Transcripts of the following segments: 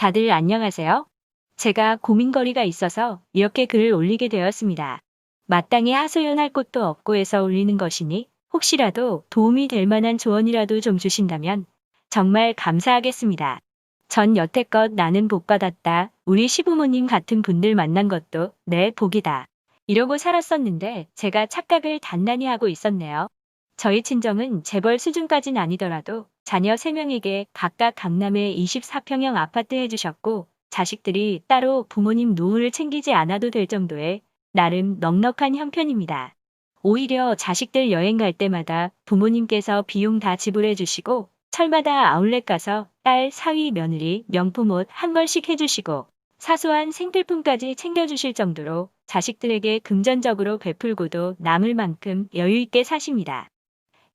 다들 안녕하세요. 제가 고민거리가 있어서 이렇게 글을 올리게 되었습니다. 마땅히 하소연할 곳도 없고 해서 올리는 것이니 혹시라도 도움이 될 만한 조언이라도 좀 주신다면 정말 감사하겠습니다. 전 여태껏 나는 복받았다. 우리 시부모님 같은 분들 만난 것도 내 복이다. 이러고 살았었는데 제가 착각을 단단히 하고 있었네요. 저희 친정은 재벌 수준까진 아니더라도 자녀 3명에게 각각 강남에 24평형 아파트 해주셨고 자식들이 따로 부모님 노후를 챙기지 않아도 될 정도의 나름 넉넉한 형편입니다. 오히려 자식들 여행 갈 때마다 부모님께서 비용 다 지불해 주시고 철마다 아울렛 가서 딸, 사위, 며느리 명품 옷 한 벌씩 해주시고 사소한 생필품까지 챙겨주실 정도로 자식들에게 금전적으로 베풀고도 남을 만큼 여유 있게 사십니다.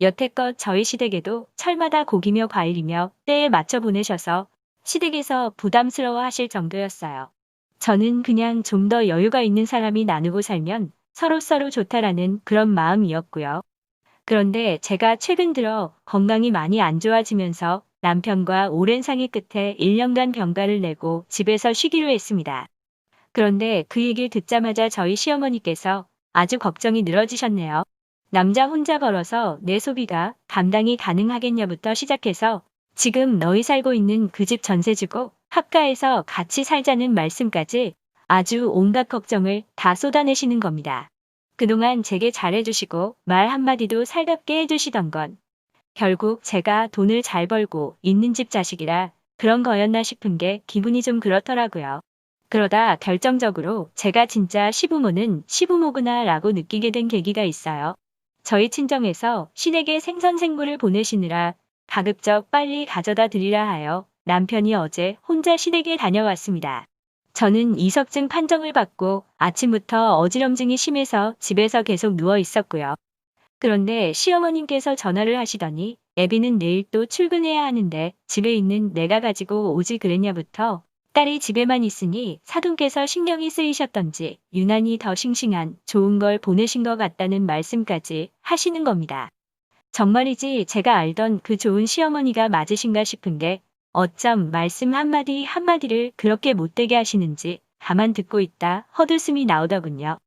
여태껏 저희 시댁에도 철마다 고기며 과일이며 때에 맞춰 보내셔서 시댁에서 부담스러워 하실 정도였어요. 저는 그냥 좀 더 여유가 있는 사람이 나누고 살면 서로서로 좋다라는 그런 마음이었고요. 그런데 제가 최근 들어 건강이 많이 안 좋아지면서 남편과 오랜 상의 끝에 1년간 병가를 내고 집에서 쉬기로 했습니다. 그런데 그 얘기를 듣자마자 저희 시어머니께서 아주 걱정이 늘어지셨네요. 남자 혼자 벌어서 내 소비가 감당이 가능하겠냐부터 시작해서 지금 너희 살고 있는 그 집 전세 주고 합가해서 같이 살자는 말씀까지 아주 온갖 걱정을 다 쏟아내시는 겁니다. 그동안 제게 잘해주시고 말 한마디도 살갑게 해주시던 건 결국 제가 돈을 잘 벌고 있는 집 자식이라 그런 거였나 싶은 게 기분이 좀 그렇더라고요. 그러다 결정적으로 제가 진짜 시부모는 시부모구나 라고 느끼게 된 계기가 있어요. 저희 친정에서 시댁에 생선생물을 보내시느라 가급적 빨리 가져다 드리라 하여 남편이 어제 혼자 시댁에 다녀왔습니다. 저는 이석증 판정을 받고 아침부터 어지럼증이 심해서 집에서 계속 누워 있었고요. 그런데 시어머님께서 전화를 하시더니 애비는 내일 또 출근해야 하는데 집에 있는 내가 가지고 오지 그랬냐부터 딸이 집에만 있으니 사돈께서 신경이 쓰이셨던지 유난히 더 싱싱한 좋은 걸 보내신 것 같다는 말씀까지 하시는 겁니다. 정말이지 제가 알던 그 좋은 시어머니가 맞으신가 싶은 게 어쩜 말씀 한마디 한마디를 그렇게 못되게 하시는지 가만 듣고 있다 헛웃음이 나오더군요.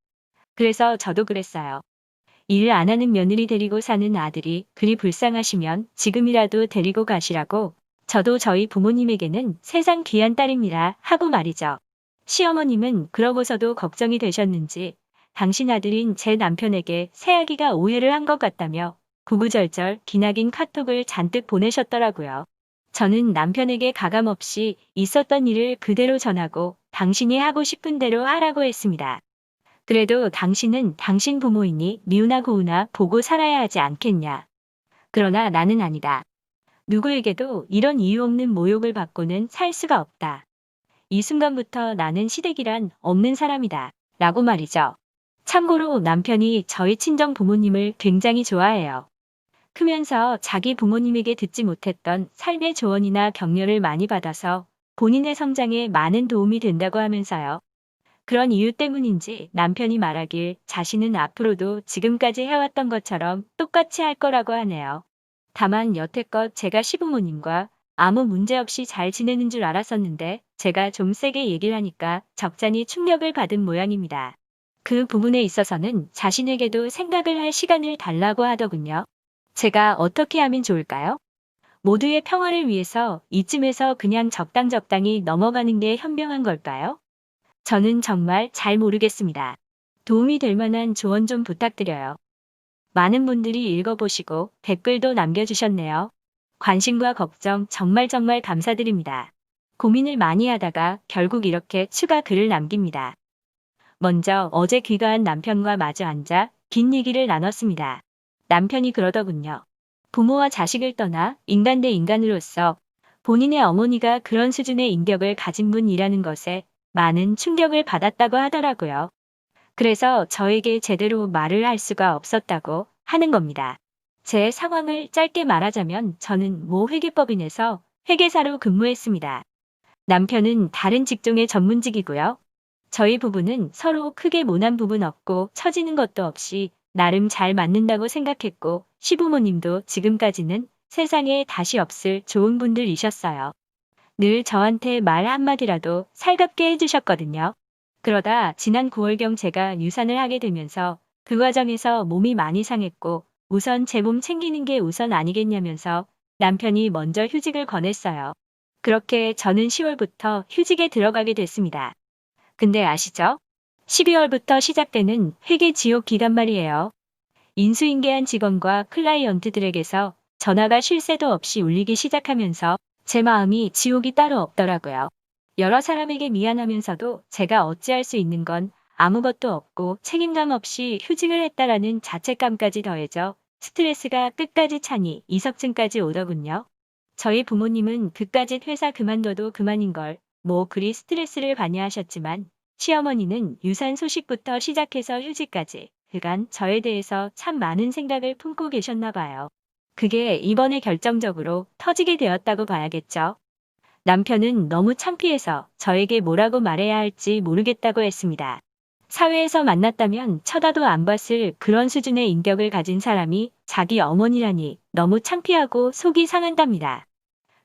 그래서 저도 그랬어요. 일 안 하는 며느리 데리고 사는 아들이 그리 불쌍하시면 지금이라도 데리고 가시라고 저도 저희 부모님에게는 세상 귀한 딸입니다 하고 말이죠. 시어머님은 그러고서도 걱정이 되셨는지 당신 아들인 제 남편에게 새아기가 오해를 한 것 같다며 구구절절 기나긴 카톡을 잔뜩 보내셨더라고요. 저는 남편에게 가감없이 있었던 일을 그대로 전하고 당신이 하고 싶은 대로 하라고 했습니다. 그래도 당신은 당신 부모이니 미우나 고우나 보고 살아야 하지 않겠냐. 그러나 나는 아니다. 누구에게도 이런 이유 없는 모욕을 받고는 살 수가 없다. 이 순간부터 나는 시댁이란 없는 사람이다. 라고 말이죠. 참고로 남편이 저희 친정 부모님을 굉장히 좋아해요. 크면서 자기 부모님에게 듣지 못했던 삶의 조언이나 격려를 많이 받아서 본인의 성장에 많은 도움이 된다고 하면서요. 그런 이유 때문인지 남편이 말하길 자신은 앞으로도 지금까지 해왔던 것처럼 똑같이 할 거라고 하네요. 다만 여태껏 제가 시부모님과 아무 문제 없이 잘 지내는 줄 알았었는데 제가 좀 세게 얘기를 하니까 적잖이 충격을 받은 모양입니다. 그 부분에 있어서는 자신에게도 생각을 할 시간을 달라고 하더군요. 제가 어떻게 하면 좋을까요? 모두의 평화를 위해서 이쯤에서 그냥 적당히 넘어가는 게 현명한 걸까요? 저는 정말 잘 모르겠습니다. 도움이 될 만한 조언 좀 부탁드려요. 많은 분들이 읽어보시고 댓글도 남겨주셨네요. 관심과 걱정 정말 감사드립니다. 고민을 많이 하다가 결국 이렇게 추가 글을 남깁니다. 먼저 어제 귀가한 남편과 마주 앉아 긴 얘기를 나눴습니다. 남편이 그러더군요. 부모와 자식을 떠나 인간 대 인간으로서 본인의 어머니가 그런 수준의 인격을 가진 분이라는 것에 많은 충격을 받았다고 하더라고요. 그래서 저에게 제대로 말을 할 수가 없었다고 하는 겁니다. 제 상황을 짧게 말하자면 저는 모 회계법인에서 회계사로 근무했습니다. 남편은 다른 직종의 전문직이고요. 저희 부부는 서로 크게 모난 부분 없고 처지는 것도 없이 나름 잘 맞는다고 생각했고 시부모님도 지금까지는 세상에 다시 없을 좋은 분들이셨어요. 늘 저한테 말 한마디라도 살갑게 해주셨거든요. 그러다 지난 9월경 제가 유산을 하게 되면서 그 과정에서 몸이 많이 상했고 우선 제 몸 챙기는 게 우선 아니겠냐면서 남편이 먼저 휴직을 권했어요. 그렇게 저는 10월부터 휴직에 들어가게 됐습니다. 근데 아시죠? 12월부터 시작되는 회계 지옥 기간 말이에요. 인수인계한 직원과 클라이언트들에게서 전화가 쉴 새도 없이 울리기 시작하면서 제 마음이 지옥이 따로 없더라고요. 여러 사람에게 미안하면서도 제가 어찌할 수 있는 건 아무것도 없고 책임감 없이 휴직을 했다라는 자책감까지 더해져 스트레스가 끝까지 차니 이석증까지 오더군요. 저희 부모님은 그까짓 회사 그만둬도 그만인걸 뭐 그리 스트레스를 많이 하셨지만 시어머니는 유산 소식부터 시작해서 휴직까지 그간 저에 대해서 참 많은 생각을 품고 계셨나 봐요. 그게 이번에 결정적으로 터지게 되었다고 봐야겠죠. 남편은 너무 창피해서 저에게 뭐라고 말해야 할지 모르겠다고 했습니다. 사회에서 만났다면 쳐다도 안 봤을 그런 수준의 인격을 가진 사람이 자기 어머니라니 너무 창피하고 속이 상한답니다.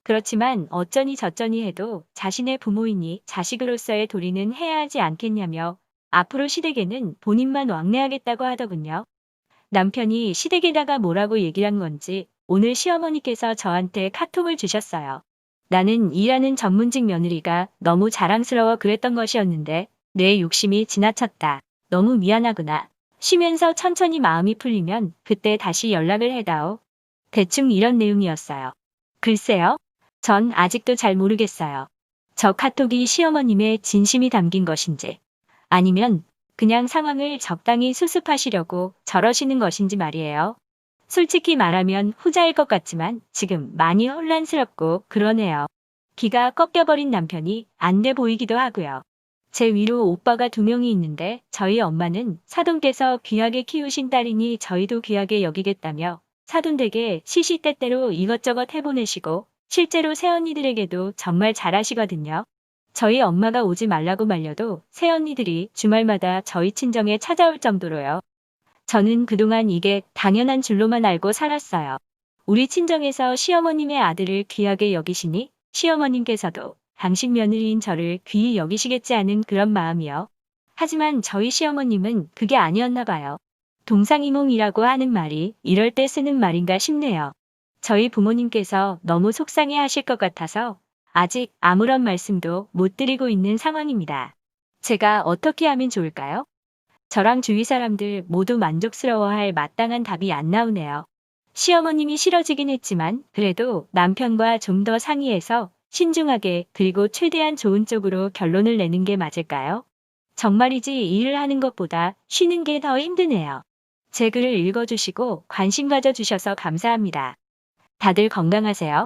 그렇지만 어쩌니 저쩌니 해도 자신의 부모이니 자식으로서의 도리는 해야 하지 않겠냐며 앞으로 시댁에는 본인만 왕래하겠다고 하더군요. 남편이 시댁에다가 뭐라고 얘기를 한 건지 오늘 시어머니께서 저한테 카톡을 주셨어요. 나는 일하는 전문직 며느리가 너무 자랑스러워 그랬던 것이었는데 내 욕심이 지나쳤다. 너무 미안하구나. 쉬면서 천천히 마음이 풀리면 그때 다시 연락을 해다오. 대충 이런 내용이었어요. 글쎄요. 전 아직도 잘 모르겠어요. 저 카톡이 시어머님의 진심이 담긴 것인지 아니면 그냥 상황을 적당히 수습하시려고 저러시는 것인지 말이에요. 솔직히 말하면 후자일 것 같지만 지금 많이 혼란스럽고 그러네요. 기가 꺾여버린 남편이 안 돼 보이기도 하고요. 제 위로 오빠가 2명이 있는데 저희 엄마는 사돈께서 귀하게 키우신 딸이니 저희도 귀하게 여기겠다며 사돈댁에 시시때때로 이것저것 해보내시고 실제로 새언니들에게도 정말 잘하시거든요. 저희 엄마가 오지 말라고 말려도 새언니들이 주말마다 저희 친정에 찾아올 정도로요. 저는 그동안 이게 당연한 줄로만 알고 살았어요. 우리 친정에서 시어머님의 아들을 귀하게 여기시니 시어머님께서도 당신 며느리인 저를 귀히 여기시겠지 않은 그런 마음이요. 하지만 저희 시어머님은 그게 아니었나 봐요. 동상이몽이라고 하는 말이 이럴 때 쓰는 말인가 싶네요. 저희 부모님께서 너무 속상해 하실 것 같아서 아직 아무런 말씀도 못 드리고 있는 상황입니다. 제가 어떻게 하면 좋을까요? 저랑 주위 사람들 모두 만족스러워할 마땅한 답이 안 나오네요. 시어머님이 싫어지긴 했지만 그래도 남편과 좀 더 상의해서 신중하게 그리고 최대한 좋은 쪽으로 결론을 내는 게 맞을까요? 정말이지 일을 하는 것보다 쉬는 게 더 힘드네요. 제 글을 읽어주시고 관심 가져주셔서 감사합니다. 다들 건강하세요.